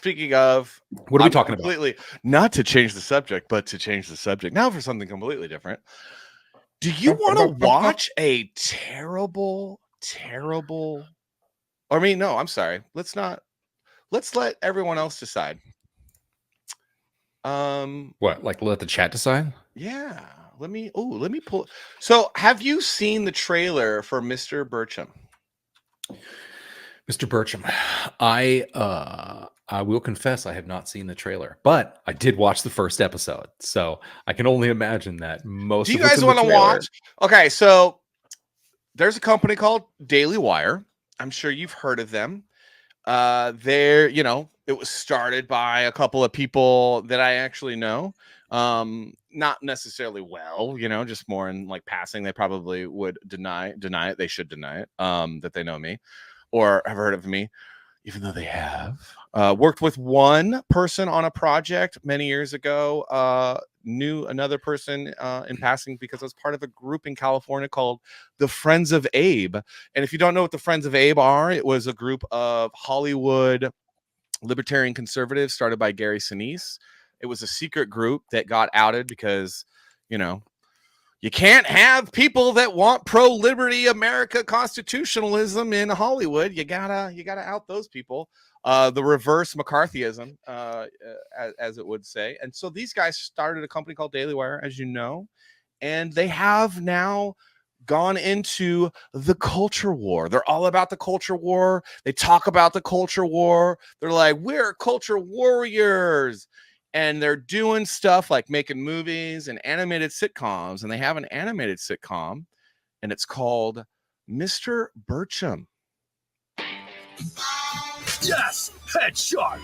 Speaking of, what are we talking about? Not to change the subject, but to change the subject now for something completely different. Do you want to watch a terrible? No, I'm sorry. Let's let everyone else decide. What? Like let the chat decide? Yeah. Let me pull. So, have you seen the trailer for Mr. Birchum? Mr. Birchum, I will confess I have not seen the trailer, but I did watch the first episode, so I can only imagine that most. Do you guys want to watch? Okay, so there's a company called Daily Wire. I'm sure you've heard of them. It was started by a couple of people that I actually know. Not necessarily well, just more in like passing. They probably would deny it. They should deny it. That they know me or have heard of me, even though they have. Worked with one person on a project many years ago. Knew another person in passing because I was part of a group in California called the Friends of Abe. And if you don't know what the Friends of Abe are, it was a group of Hollywood libertarian conservatives started by Gary Sinise. It was a secret group that got outed because, you can't have people that want pro-liberty America constitutionalism in Hollywood. You gotta out those people. The reverse McCarthyism, as it would say. And so these guys started a company called Daily Wire, as you know, and they have now gone into the culture war. They're all about the culture war. They talk about the culture war. They're like, we're culture warriors. And they're doing stuff like making movies and animated sitcoms. And they have an animated sitcom, and it's called Mr. Birchum. Yes, headshot.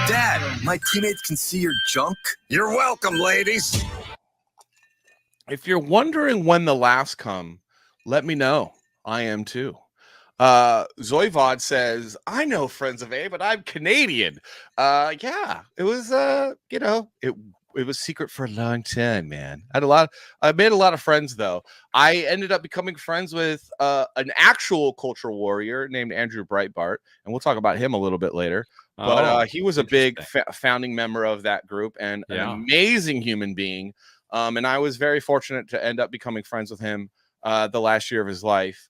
Dad, my teammates can see your junk. You're welcome, ladies. If you're wondering when the laughs come, let me know. I am too. Zoivod says, I know Friends of A, but I'm Canadian. Yeah, it was, it was secret for a long time, man. I made a lot of friends though. I ended up becoming friends with an actual culture warrior named Andrew Breitbart, and we'll talk about him a little bit later. But he was a big founding member of that group and an amazing human being. And I was very fortunate to end up becoming friends with him the last year of his life.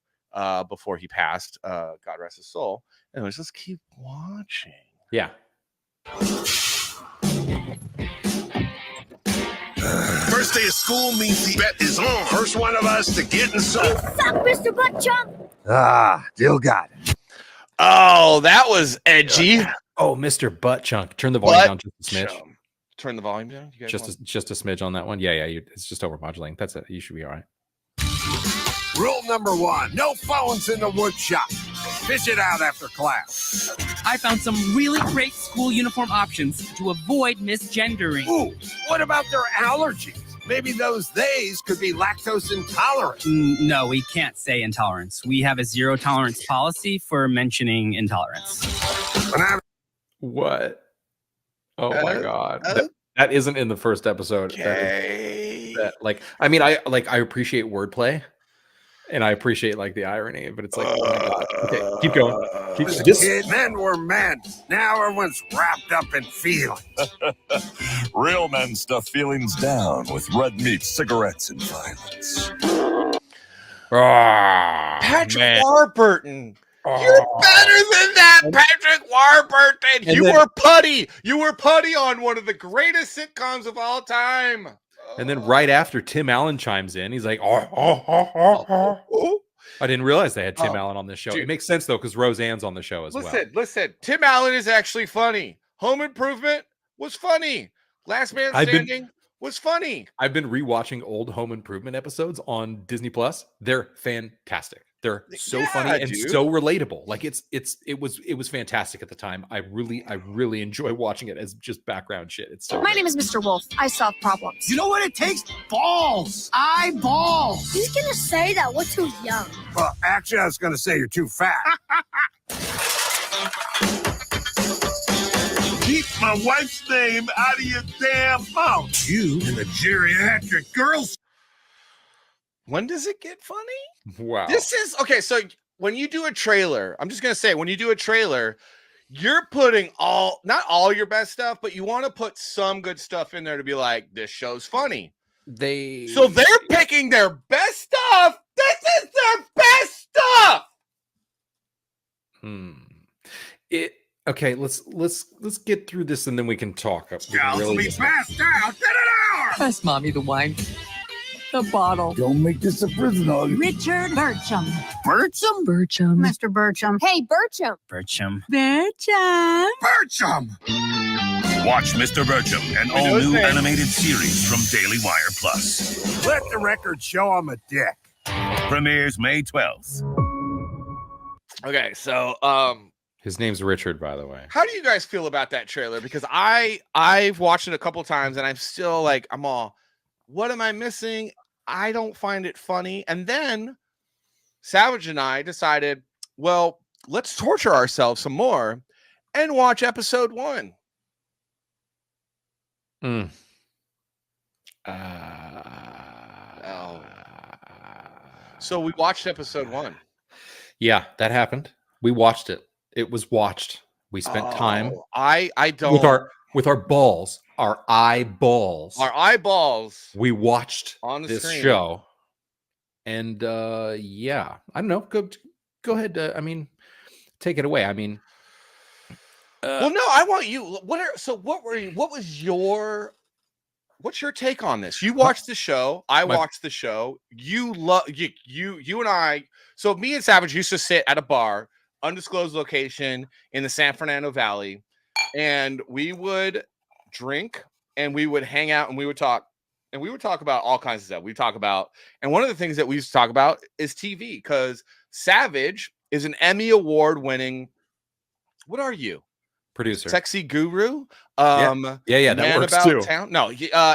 Before he passed, God rest his soul. And let's just keep watching. Yeah. First day of school means the bet is on. First one of us to get inside. You suck, Mr. Buttchunk. Still got it. Oh, that was edgy. Oh, Mr. Butt Chunk. Turn the volume down just a smidge. Turn the volume down. You guys just a smidge on that one. Yeah. It's just overmodulating. That's it. You should be all right. Rule number 1, no phones in the wood shop. Fish it out after class. I found some really great school uniform options to avoid misgendering. Ooh, what about their allergies? Maybe those theys could be lactose intolerant. No, we can't say intolerance. We have a zero tolerance policy for mentioning intolerance. What? Oh my God. That isn't in the first episode. Okay. I appreciate wordplay. And I appreciate like the irony, but it's like, oh my God. Okay, keep going. Men were men. Now everyone's wrapped up in feelings. Real men stuff feelings down with red meat, cigarettes, and violence. Patrick Warburton. You're better than that, Patrick Warburton. You were putty. You were putty on one of the greatest sitcoms of all time. And then right after Tim Allen chimes in, he's like, I didn't realize they had Tim Allen on this show. Dude. It makes sense, though, because Roseanne's on the show as well. Listen. Tim Allen is actually funny. Home Improvement was funny. Last Man Standing was funny. I've been rewatching old Home Improvement episodes on Disney Plus. They're fantastic. They're so funny and so relatable. Like it was fantastic at the time. I really enjoy watching it as just background shit. It's so My name is Mr. Wolf. I solve problems. You know what it takes? Balls. Eyeballs. He's gonna say that we're too young. Well, actually, I was gonna say you're too fat. Keep my wife's name out of your damn mouth. You and the geriatric girls. When does it get funny? Wow. This is okay. So when you do a trailer, I'm just going to say, when you do a trailer, you're putting not all your best stuff, but you want to put some good stuff in there to be like, this show's funny. So they're picking their best stuff. This is their best stuff. Okay, let's get through this and then we can talk. Gals will be passed out in an hour. Pass mommy the wine. The bottle. Don't make this a prison hug. Richard Birchum. Birchum? Birchum. Mr. Birchum. Hey, Birchum. Birchum. Birchum. Birchum! Watch Mr. Birchum, an all-new animated series from Daily Wire Plus. Let the record show I'm a dick. Premieres May 12th. Okay, so His name's Richard, by the way. how do you guys feel about that trailer? Because I've watched it a couple times and I'm still like, what am I missing? I don't find it funny. And then Savage and I decided, well, let's torture ourselves some more and watch episode 1. So we watched episode 1. Yeah, that happened. We watched it. It was watched. We spent time. I don't With our balls, our eyeballs. our eyeballs We watched on the this screen. show. And yeah, I don't know. Go ahead. Take it away. Well, no, I want you. What's your take on this? You watched the show. I watched the show. You and I. So me and Savage used to sit at a bar, undisclosed location in the San Fernando Valley, and we would drink and we would hang out and we would talk. And we would talk about all kinds of stuff. We talk about, and one of the things that we used to talk about is TV, because Savage is an Emmy Award winning. What are you? Producer. Sexy guru. Yeah, that Man works About too. Town. No,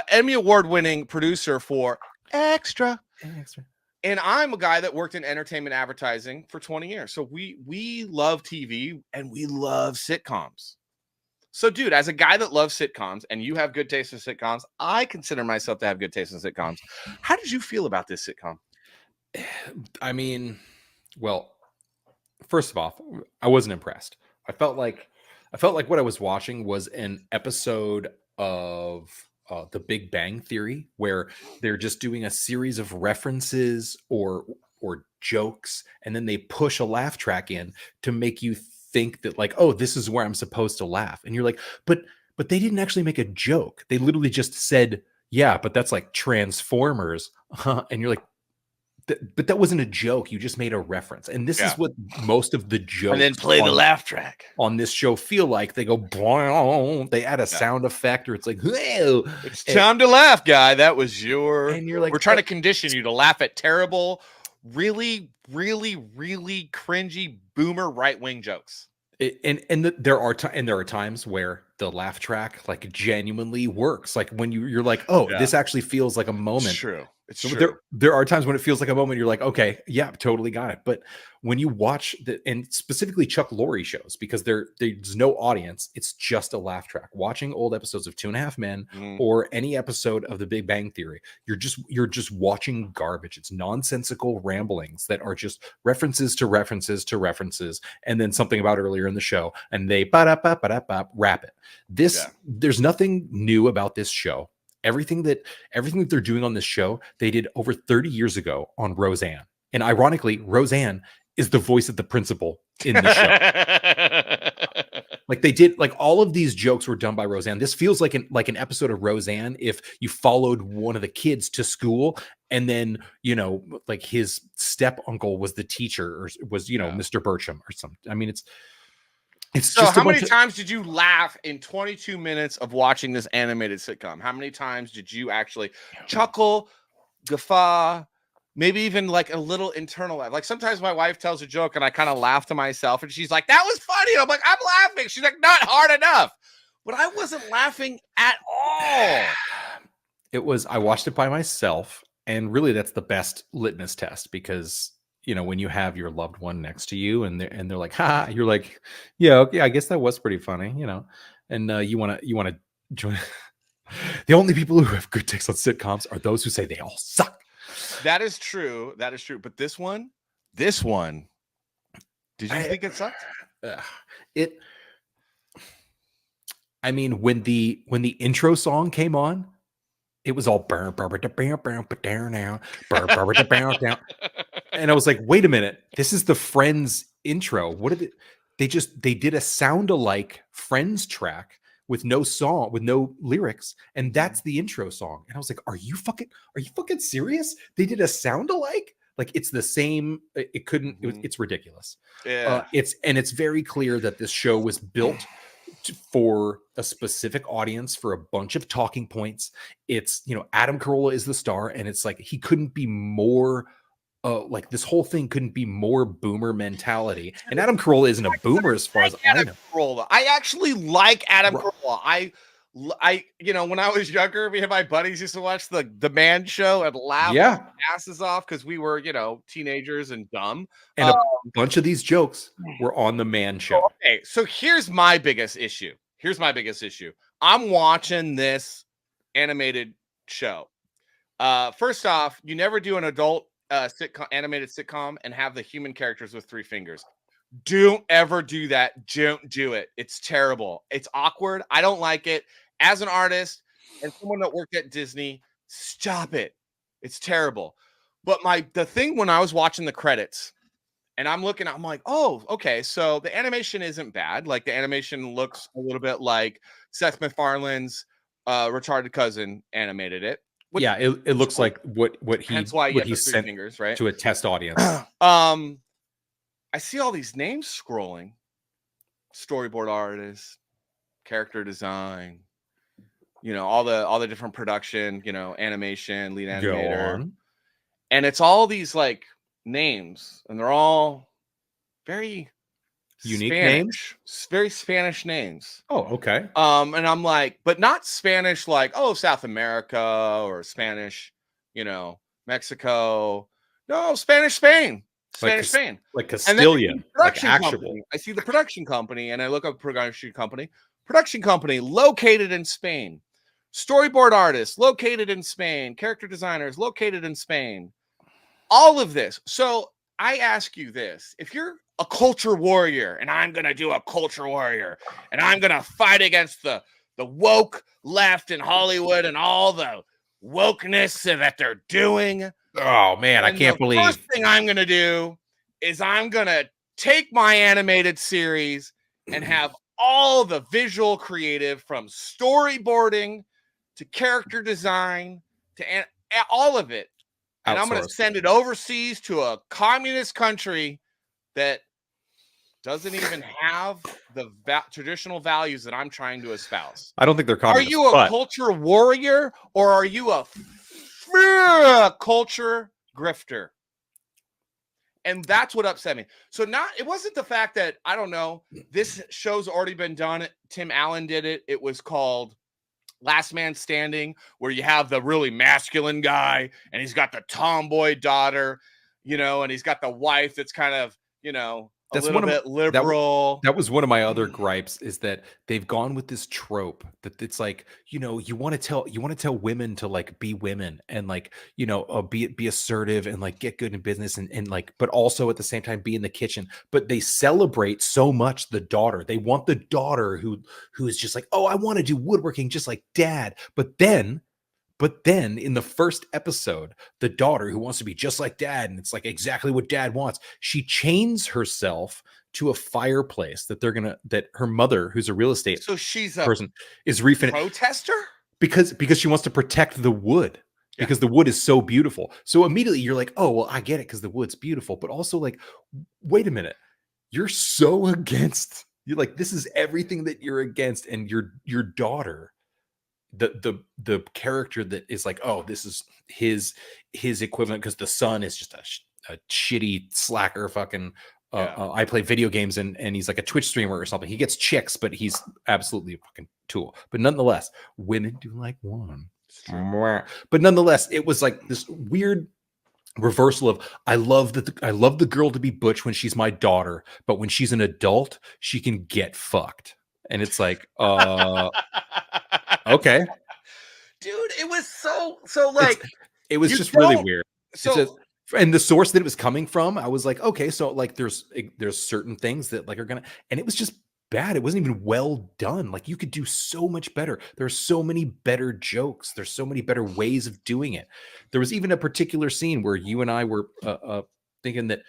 Emmy Award winning producer for Extra. And I'm a guy that worked in entertainment advertising for 20 years. So we love TV and we love sitcoms. So, dude, as a guy that loves sitcoms and you have good taste in sitcoms, I consider myself to have good taste in sitcoms. How did you feel about this sitcom? Well, first of all, I wasn't impressed. I felt like what I was watching was an episode of The Big Bang Theory, where they're just doing a series of references or jokes, and then they push a laugh track in to make you think that, like, oh, this is where I'm supposed to laugh. And you're like, but they didn't actually make a joke. They literally just said, yeah, but that's like Transformers. And you're like, but that wasn't a joke. You just made a reference. And this is what most of the jokes And then play the laugh track on this show feel like. They go, boing, they add a sound effect, or it's like, whoa. It's time to laugh, guy. That was and you're like, we're trying to condition you to laugh at terrible, really, really, really cringy boomer right-wing jokes. There are times where the laugh track like genuinely works. Like when you're like, oh, this actually feels like a moment. It's true. It's So true. there are times when it feels like a moment. You're like, okay, yeah, totally got it. But when you watch and specifically Chuck Lorre shows, because there's no audience, it's just a laugh track. Watching old episodes of 2.5 Men or any episode of The Big Bang Theory, you're just watching garbage. It's nonsensical ramblings that are just references to references to references, and then something about earlier in the show, and they wrap it. There's nothing new about this show. Everything that they're doing on this show, they did over 30 years ago on Roseanne. And ironically, Roseanne is the voice of the principal in the show. Like they did, like all of these jokes were done by Roseanne. This feels like an episode of Roseanne if you followed one of the kids to school, and then, like his step uncle was the teacher, or was, Mr. Birchum or something. I mean, it's so just how many times did you laugh in 22 minutes of watching this animated sitcom? How many times did you actually chuckle, guffaw, maybe even like a little internal laugh? Like sometimes my wife tells a joke and I kind of laugh to myself and she's like, that was funny. And I'm like, I'm laughing. She's like, not hard enough. But I wasn't laughing at all. I watched it by myself, and really that's the best litmus test, because when you have your loved one next to you and they're like, ha, you're like, yeah, okay, I guess that was pretty funny, and you want to join. The only people who have good takes on sitcoms are those who say they all suck. That is true. But this one, did you think it sucked? I mean, when the intro song came on, it was all now. And I was like, wait a minute, this is the Friends intro. What did they did a sound alike Friends track with no song, with no lyrics, and that's the intro song. And I was like, are you fucking serious? They did a sound alike? Like it's the same. It couldn't. It's ridiculous. Yeah. It's very clear that this show was built for a specific audience, for a bunch of talking points. It's, Adam Carolla is the star, and it's like he couldn't be more. Like this whole thing couldn't be more boomer mentality. And Adam Carolla isn't a boomer as far as I know. Carolla. I actually like Adam Carolla. I when I was younger, me and my buddies used to watch the Man Show and laugh our asses off because we were, teenagers and dumb. And a bunch of these jokes were on the Man Show. Okay, so here's my biggest issue. I'm watching this animated show. First off, you never do an adult animated sitcom and have the human characters with 3 fingers. Don't ever do that. Don't do it. It's terrible. It's awkward. I don't like it. As an artist and someone that worked at Disney, stop it. It's terrible. But the thing when I was watching the credits and I'm like, oh, okay. So the animation isn't bad. Like the animation looks a little bit like Seth MacFarlane's retarded cousin animated it. It looks like what he sent fingers, right? To a test audience. I see all these names scrolling. Storyboard artist, character design, all the different production, animation, lead animator. And it's all these like names, and they're all very unique names, very Spanish names. Oh, okay. And I'm like, but not Spanish like, South America or Spanish, Mexico. No, Spanish Spain. Spain. Like Castilian. Like actual. I see the production company and I look up production company located in Spain. Storyboard artists located in Spain. Character designers located in Spain. All of this. So I ask you this. If you're a culture warrior, and I'm going to do a culture warrior, and I'm going to fight against the woke left in Hollywood and all the wokeness that they're doing. Oh, man, I can't believe. The first thing I'm going to do is I'm going to take my animated series and have all the visual creative from storyboarding to character design to all of it. And I'm going to send it overseas to a communist country that doesn't even have the traditional values that I'm trying to espouse. I don't think they're communist. Are you a culture warrior or are you a culture grifter? And that's what upset me. So it wasn't the fact that, I don't know, this show's already been done. Tim Allen did it. It was called Last Man Standing, where you have the really masculine guy and he's got the tomboy daughter, and he's got the wife that's kind of, that's a little bit liberal. That was one of my other gripes, is that they've gone with this trope that it's like, you want to tell women to like be women and like, be assertive and like get good in business and like, but also at the same time be in the kitchen. But they celebrate so much the daughter. They want the daughter who is just like, oh, I want to do woodworking just like dad. But then in the first episode, the daughter who wants to be just like dad, and it's like exactly what dad wants, she chains herself to a fireplace that her mother, who's a real estate person, is protester because she wants to protect the wood because the wood is so beautiful. So immediately you're like, oh, well, I get it because the wood's beautiful, but also like, wait a minute, you're so against, you're like, this is everything that you're against, and your daughter, the character that is like, oh, this is his equivalent because the son is just a shitty slacker fucking I play video games and he's like a Twitch streamer or something. He gets chicks, but he's absolutely a fucking tool. But nonetheless, women do like one. But nonetheless, it was like this weird reversal of I love the girl to be butch when she's my daughter, but when she's an adult, she can get fucked. And it's like, okay, dude, it was so like it was just really weird. So, and the source that it was coming from, I was like, okay, so like there's certain things that like are gonna, and it was just bad. It wasn't even well done. Like, you could do so much better. There's so many better jokes. There's so many better ways of doing it. There was even a particular scene where you and I were thinking that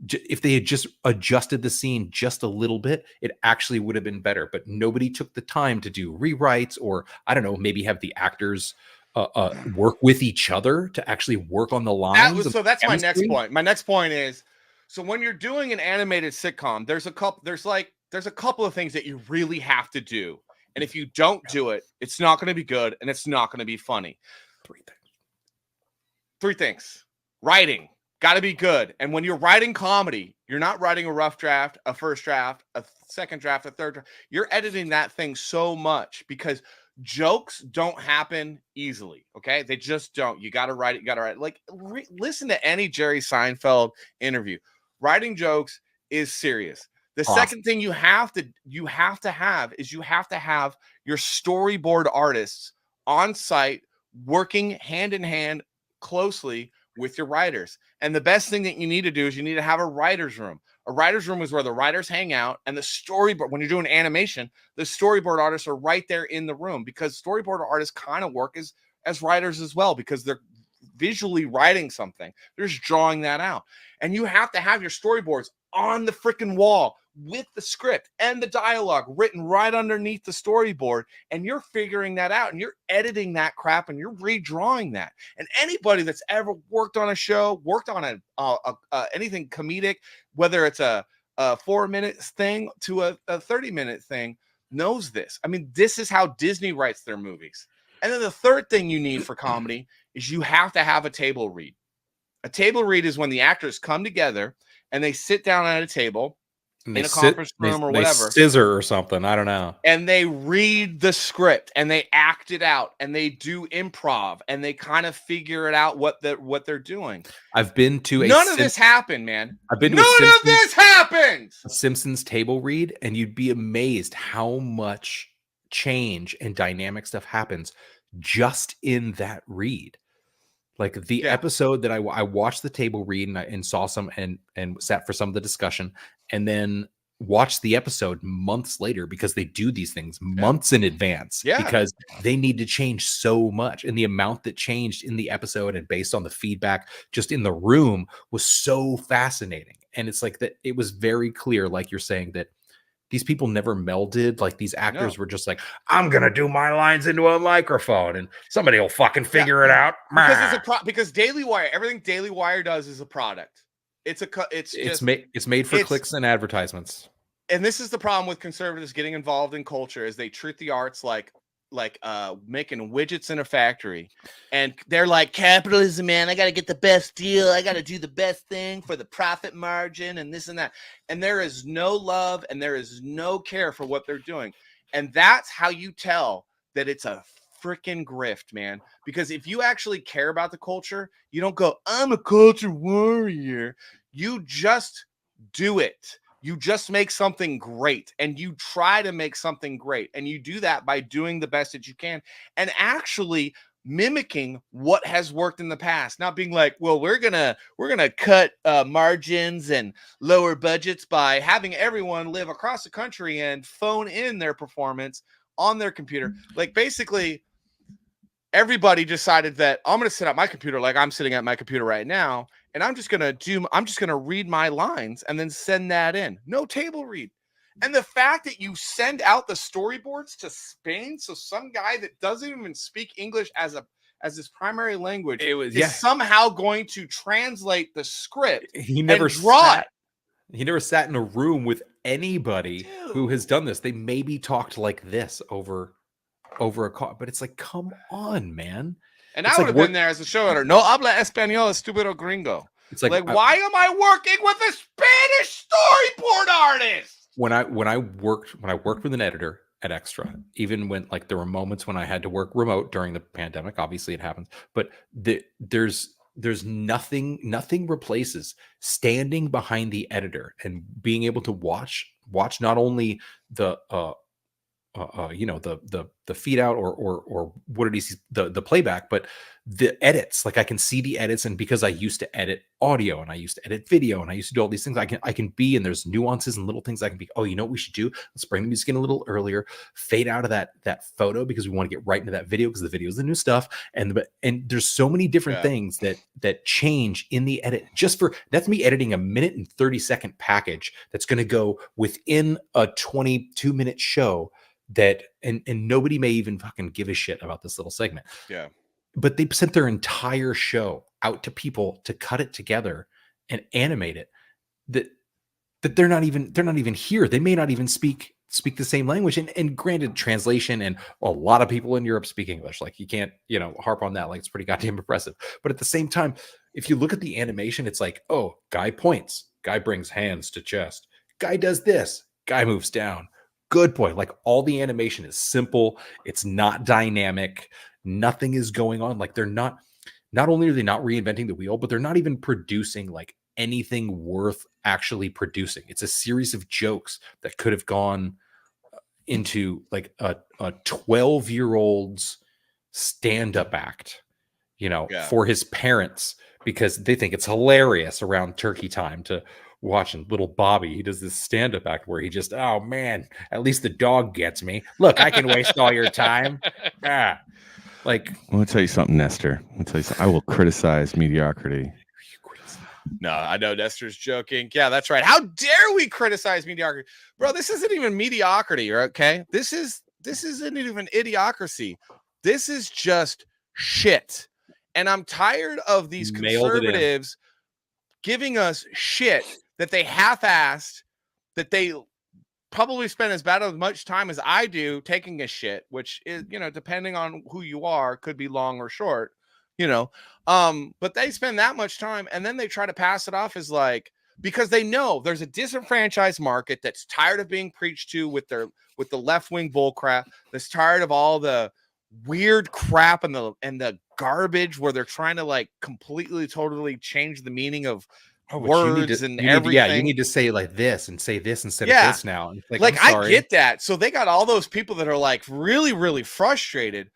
if they had just adjusted the scene just a little bit, it actually would have been better. But nobody took the time to do rewrites, or I don't know, maybe have the actors work with each other to actually work on the lines. So that's my next point. My next point is, so when you're doing an animated sitcom, there's a couple of things that you really have to do. And if you don't do it, it's not going to be good and it's not going to be funny. Three things. Writing. Got to be good. And when you're writing comedy, you're not writing a rough draft, a first draft, a second draft, a third draft. You're editing that thing so much because jokes don't happen easily. Okay. They just don't. You got to write it. You got to write it. Like, listen to any Jerry Seinfeld interview. Writing jokes is serious. The second thing you have to have your storyboard artists on site working hand in hand closely with your writers. And the best thing that you need to do is you need to have a writer's room. A writer's room is where the writers hang out, and the storyboard, when you're doing animation, the storyboard artists are right there in the room, because storyboard artists kind of work as writers as well, because they're visually writing something. They're just drawing that out. And you have to have your storyboards on the freaking wall with the script and the dialogue written right underneath the storyboard, and you're figuring that out and you're editing that crap and you're redrawing that. And anybody that's ever worked on a show, worked on anything comedic, whether it's a 4-minute thing to a 30-minute thing, knows this. I mean, this is how Disney writes their movies. And then the third thing you need for comedy is you have to have a table read. A table read is when the actors come together and they sit down at a table in a conference room or whatever, scissor or something, I don't know, and they read the script and they act it out and they do improv and they kind of figure it out what they're doing. I've been to none of this happened, man. None of this happened. A Simpsons table read, and you'd be amazed how much change and dynamic stuff happens just in that read. Like the episode that I watched the table read and saw some and sat for some of the discussion, and then watched the episode months later, because they do these things months in advance, because they need to change so much. And the amount that changed in the episode and based on the feedback just in the room was so fascinating. And it's like that, it was very clear, like you're saying, that these people never melded. Like, these actors were just like, I'm going to do my lines into a microphone and somebody will fucking figure it out. Because Daily Wire, everything Daily Wire does is a product. It's made for clicks and advertisements. And this is the problem with conservatives getting involved in culture, is they treat the arts like making widgets in a factory. And they're like, capitalism, man, I got to get the best deal. I got to do the best thing for the profit margin and this and that. And there is no love and there is no care for what they're doing. And that's how you tell that it's a freaking grift, man. Because if you actually care about the culture, you don't go, I'm a culture warrior. You just do it. You just make something great, and you try to make something great. And you do that by doing the best that you can and actually mimicking what has worked in the past, not being like, well, we're gonna cut margins and lower budgets by having everyone live across the country and phone in their performance on their computer. Like, basically, everybody decided that I'm going to sit at my computer like I'm sitting at my computer right now, and I'm just going to read my lines and then send that in. No table read. And the fact that you send out the storyboards to Spain, so some guy that doesn't even speak English as his primary language is somehow going to translate the script. He never sat in a room with anybody who has done this. They maybe talked like this over a call, but it's like, come on, man. And I would have been there as a showrunner. No habla español, estúpido gringo. It's like why am I working with a Spanish storyboard artist? When I worked with an editor at Extra, even when, like, there were moments when I had to work remote during the pandemic, obviously it happens, but there's nothing replaces standing behind the editor and being able to watch not only the the feed out or what it is, the playback, but the edits, like I can see the edits, and because I used to edit audio and I used to edit video and I used to do all these things, I can be, and there's nuances and little things I can be, oh, you know what we should do? Let's bring the music in a little earlier, fade out of that photo because we want to get right into that video because the video is the new stuff, and there's so many different things that change in the edit. That's me editing a 1 and 30-second package that's going to go within a 22-minute show, that and nobody may even fucking give a shit about this little segment. Yeah. But they sent their entire show out to people to cut it together and animate it. That they're not even here. They may not even speak the same language. And granted, translation, and a lot of people in Europe speak English. Like, you can't, harp on that. Like, it's pretty goddamn impressive. But at the same time, if you look at the animation, it's like, oh, guy points, guy brings hands to chest, guy does this, guy moves down. Good boy. Like, all the animation is simple. It's not dynamic. Nothing is going on. Like, not only are they not reinventing the wheel, but they're not even producing like anything worth actually producing. It's a series of jokes that could have gone into like a 12-year-old's stand-up act, for his parents, because they think it's hilarious around turkey time to watching little Bobby. He does this stand-up act where he just, oh man, at least the dog gets me. Look, I can waste all your time. Like, I'm gonna tell you something, Nestor. I will criticize mediocrity. No, I know Nestor's joking. Yeah, that's right. How dare we criticize mediocrity, bro? This isn't even mediocrity, okay? This isn't even idiocracy. This is just shit. And I'm tired of these conservatives giving us shit that they half-assed, that they probably spend as much time as I do taking a shit, which is, depending on who you are, could be long or short, but they spend that much time, and then they try to pass it off as like, because they know there's a disenfranchised market that's tired of being preached to with the left-wing bull crap, that's tired of all the weird crap and the garbage where they're trying to like completely, totally change the meaning of words and everything. You need to say like this and say this instead of this now. Like I get that. So they got all those people that are like really, really frustrated.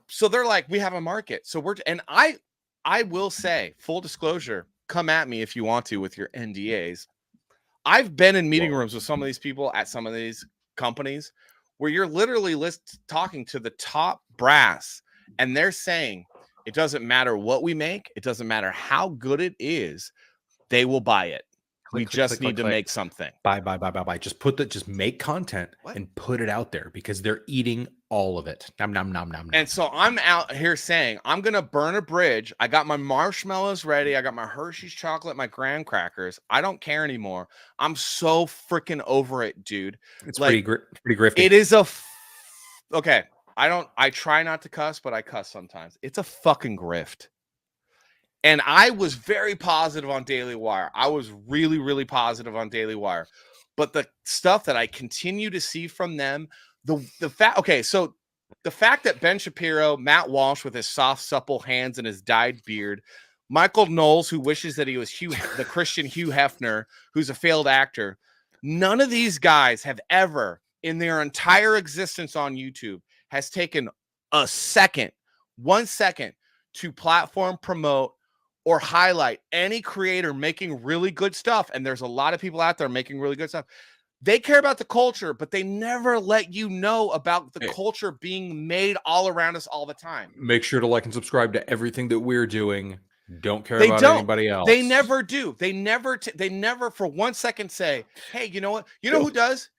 So they're like, we have a market. So I will say, full disclosure, come at me if you want to with your NDAs. I've been in meeting rooms with some of these people at some of these companies where you're literally talking to the top brass, and they're saying, it doesn't matter what we make. It doesn't matter how good it is. They will buy it. We just need to make something. Buy. Just make content and put it out there, because they're eating all of it. Nom, nom, nom, nom, nom. And so I'm out here saying, I'm going to burn a bridge. I got my marshmallows ready. I got my Hershey's chocolate, my graham crackers. I don't care anymore. I'm so freaking over it, dude. It's like, pretty grifty. It is okay. I try not to cuss, but I cuss sometimes. It's a fucking grift. And I was very positive on Daily Wire. I was really, really positive on Daily Wire. But the stuff that I continue to see from them, the fact that Ben Shapiro, Matt Walsh with his soft, supple hands and his dyed beard, Michael Knowles, who wishes that he was the Christian Hugh Hefner, who's a failed actor, none of these guys have ever, in their entire existence on YouTube, has taken 1 second to platform, promote, or highlight any creator making really good stuff. And there's a lot of people out there making really good stuff. They care about the culture, but they never let you know about the culture being made all around us all the time. Make sure to like and subscribe to everything that we're doing. Don't care about anybody else. They never do. They never for 1 second say, hey, you know what? You know who does?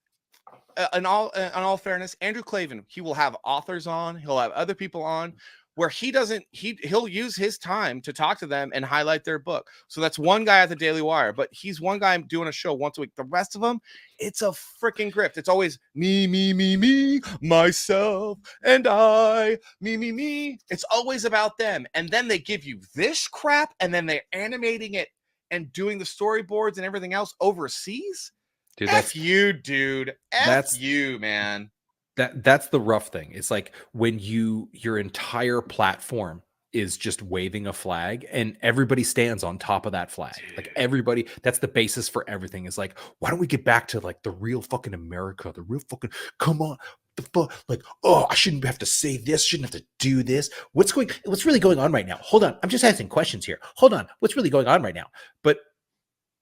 In all fairness, Andrew Klavan, he will have authors on, he'll have other people on, where he'll use his time to talk to them and highlight their book. So that's one guy at the Daily Wire, but he's one guy doing a show once a week. The rest of them, it's a freaking grift. It's always me, myself, and I, me. It's always about them. And then they give you this crap, and then they're animating it and doing the storyboards and everything else overseas. Dude, F you, dude. F you, man. That's the rough thing. It's like when your entire platform is just waving a flag, and everybody stands on top of that flag. Like everybody, that's the basis for everything. Is like, why don't we get back to like the real fucking America, the real fucking, come on, the fuck, like, oh, I shouldn't have to say this, shouldn't have to do this. What's really going on right now? Hold on, I'm just asking questions here. Hold on, what's really going on right now? But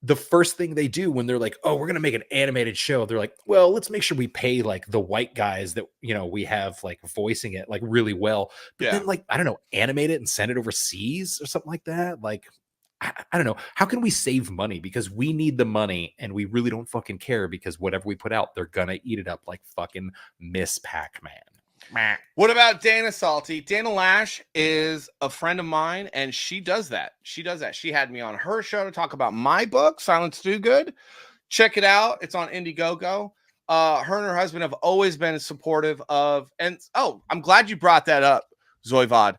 the first thing they do when they're like, oh, we're going to make an animated show, they're like, well, let's make sure we pay like the white guys that, you know, we have like voicing it like really well. But then like, I don't know, animate it and send it overseas or something like that. Like, I don't know. How can we save money? Because we need the money and we really don't fucking care because whatever we put out, they're going to eat it up like fucking Miss Pac-Man. What about Dana Salty? Dana Lash is a friend of mine, and she does that. She had me on her show to talk about my book, Silence Do Good. Check it out. It's on Indiegogo. Her and her husband have always been supportive of, and I'm glad you brought that up, Zoivod,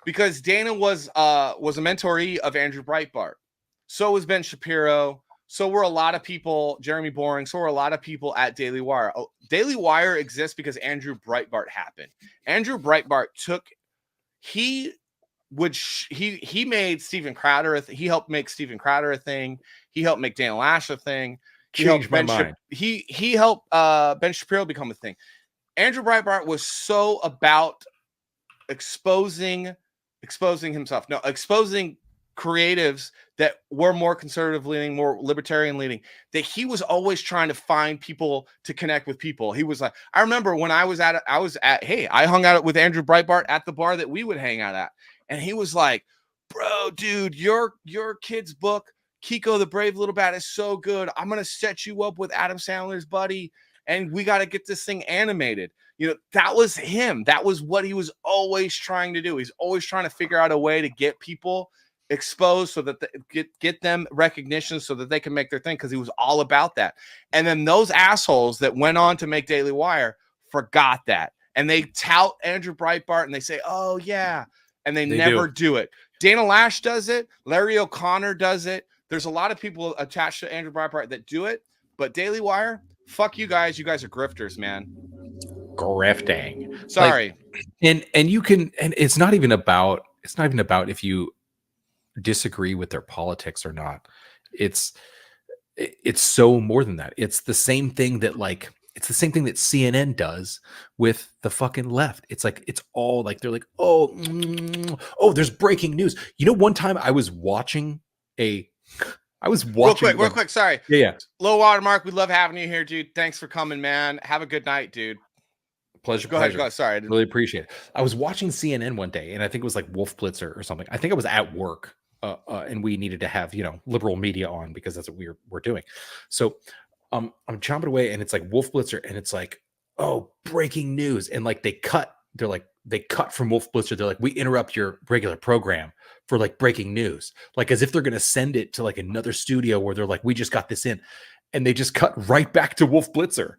because Dana was a mentoree of Andrew Breitbart. So was Ben Shapiro. So were a lot of people, Jeremy Boring. So were a lot of people at Daily Wire. Oh, Daily Wire exists because Andrew Breitbart happened. Andrew Breitbart he made Steven Crowder he helped make Steven Crowder a thing. He helped make Dan Lash a thing. He helped Ben Shapiro become a thing. Andrew Breitbart was so about exposing creatives that were more conservative leaning, more libertarian leaning, that he was always trying to find people to connect with people. He was like, I remember when I hung out with Andrew Breitbart at the bar that we would hang out at. And he was like, bro, dude, your kid's book, Kiko the Brave Little Bat, is so good. I'm going to set you up with Adam Sandler's buddy, and we got to get this thing animated. You know, that was him. That was what he was always trying to do. He's always trying to figure out a way to get people exposed so that they get them recognition so that they can make their thing, because he was all about that. And then those assholes that went on to make Daily Wire forgot that, and they tout Andrew Breitbart and they say, oh yeah, and they never do it. Dana Lash does it. Larry O'Connor does it. There's a lot of people attached to Andrew Breitbart that do it, but Daily Wire, fuck you guys. You guys are grifters, man. Grifting. Sorry. Like, and you can, and it's not even about if you disagree with their politics or not. It's so more than that. It's the same thing that CNN does with the fucking left. It's like, it's all like, they're like, oh, there's breaking news. You know, one time I was watching real quick. Sorry. Yeah. Low watermark. We love having you here, dude. Thanks for coming, man. Have a good night, dude. Pleasure. Go ahead. Sorry. I really appreciate it. I was watching CNN one day, and I think it was like Wolf Blitzer or something. I think I was at work. And we needed to have, liberal media on because that's what we're doing. So I'm chomping away, and it's like Wolf Blitzer, and it's like, oh, breaking news. And like they cut from Wolf Blitzer. They're like, we interrupt your regular program for like breaking news, like as if they're going to send it to like another studio where they're like, we just got this in. And they just cut right back to Wolf Blitzer.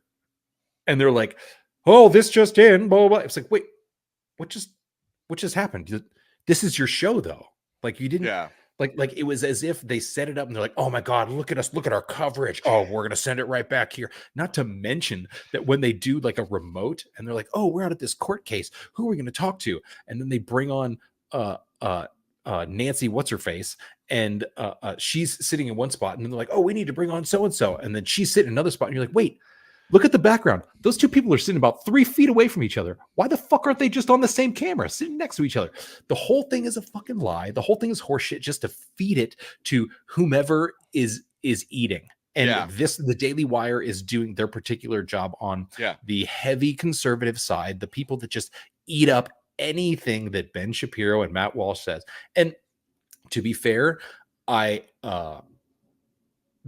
And they're like, oh, this just in, blah, blah, blah. It's like, wait, what just happened? This is your show though. Like you didn't, like it was as if they set it up and they're like, oh my God, look at us, look at our coverage. Oh, we're going to send it right back here. Not to mention that when they do like a remote and they're like, oh, we're out at this court case. Who are we going to talk to? And then they bring on Nancy, what's her face? And she's sitting in one spot, and then they're like, oh, we need to bring on so-and-so. And then she's sitting in another spot. And you're like, wait, look at the background. Those two people are sitting about 3 feet away from each other. Why the fuck aren't they just on the same camera sitting next to each other? The whole thing is a fucking lie. The whole thing is horseshit just to feed it to whomever is eating. And the Daily Wire is doing their particular job on the heavy conservative side, the people that just eat up anything that Ben Shapiro and Matt Walsh says. And to be fair, I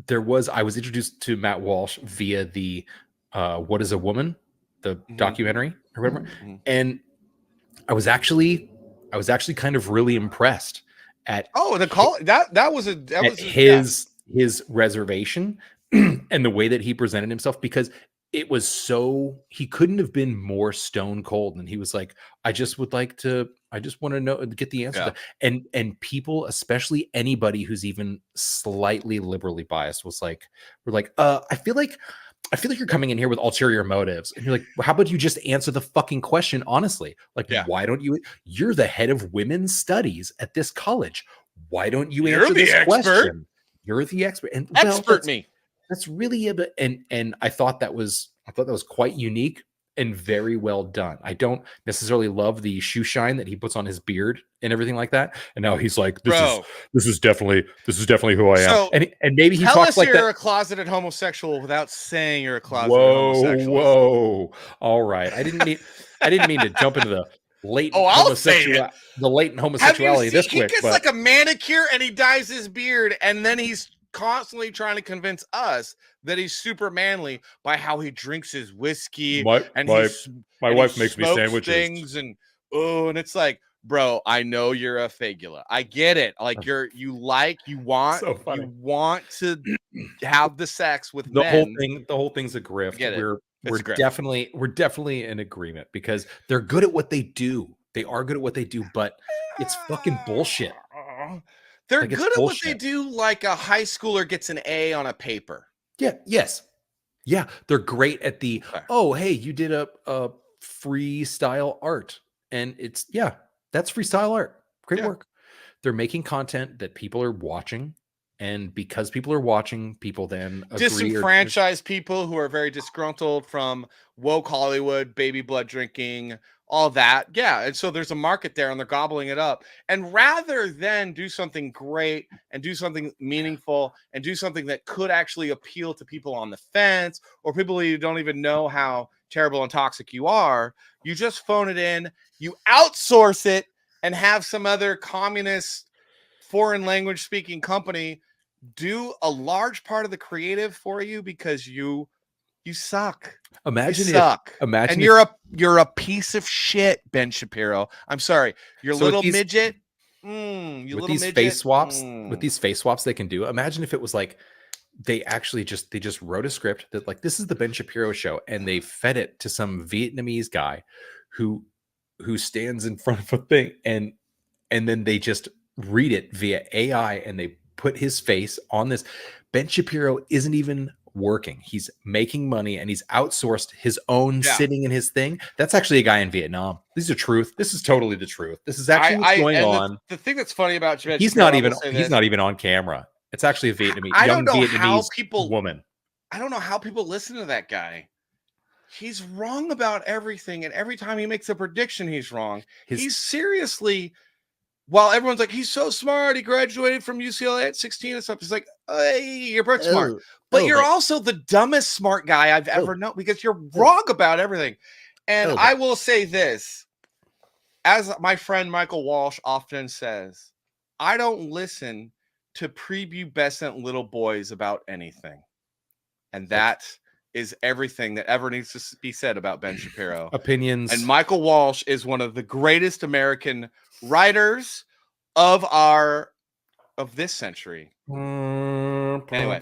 was introduced to Matt Walsh via the What is a Woman, the documentary or whatever. And I was actually kind of really impressed at his reservation and the way that he presented himself, because it was he couldn't have been more stone cold. And he was like, I just want to know, get the answer. And people, especially anybody who's even slightly liberally biased, we're like, I feel like I feel like you're coming in here with ulterior motives, and you're like, well, how about you just answer the fucking question honestly? Like, why don't you? You're the head of women's studies at this college. Why don't you answer this question? You're the expert, and that's really a bit. And I thought that was quite unique and very well done. I don't necessarily love the shoe shine that he puts on his beard and everything like that. And now he's like, this is definitely who I am. So, and maybe he tell talks us like you're that. a closeted homosexual without saying you're a closeted homosexual. Whoa. All right. I didn't mean to jump into the latent homosexuality this quick. He gets like a manicure and he dyes his beard, and then he's constantly trying to convince us that he's super manly by how he drinks his whiskey. My wife makes me sandwiches. And it's like, bro, I know you're a fagula. I get it. Like you want to have the sex with men. The whole thing's a grift. We're definitely in agreement because they're good at what they do. They are good at what they do, but it's fucking bullshit. They're good at what they do, like a high schooler gets an A on a paper. Yeah. Yes. Yeah. They're great at the, hey, you did a freestyle art. And that's freestyle art. Great work. They're making content that people are watching. And because people are watching, people then disenfranchise people who are very disgruntled from woke Hollywood, baby blood drinking, all that. Yeah. And so there's a market there and they're gobbling it up. And rather than do something great and do something meaningful and do something that could actually appeal to people on the fence or people who don't even know how terrible and toxic you are, you just phone it in, you outsource it and have some other communist foreign language speaking company do a large part of the creative for you because you suck. Imagine you're a piece of shit, Ben Shapiro. I'm sorry, you're a little midget. With these face swaps they can do. Imagine if it was like they just wrote a script that like this is the Ben Shapiro show, and they fed it to some Vietnamese guy who stands in front of a thing, and then they just read it via AI, and they put his face on this. Ben Shapiro isn't even working. He's making money and he's outsourced his own sitting in his thing. That's actually a guy in Vietnam. This is the truth. This is totally the truth. This is actually what's going on. The thing that's funny about Ben he's Shapiro, not even on camera. It's actually a Vietnamese woman. I don't know how people listen to that guy. He's wrong about everything, and every time he makes a prediction, he's wrong. He's seriously, while everyone's like, he's so smart, he graduated from UCLA at 16 and stuff. He's like, hey, you're pretty smart. But you're also the dumbest smart guy I've ever known because you're wrong about everything. And I will say this, as my friend Michael Walsh often says, I don't listen to prepubescent little boys about anything. And that is everything that ever needs to be said about Ben Shapiro. Opinions. And Michael Walsh is one of the greatest American writers of this century. Anyway.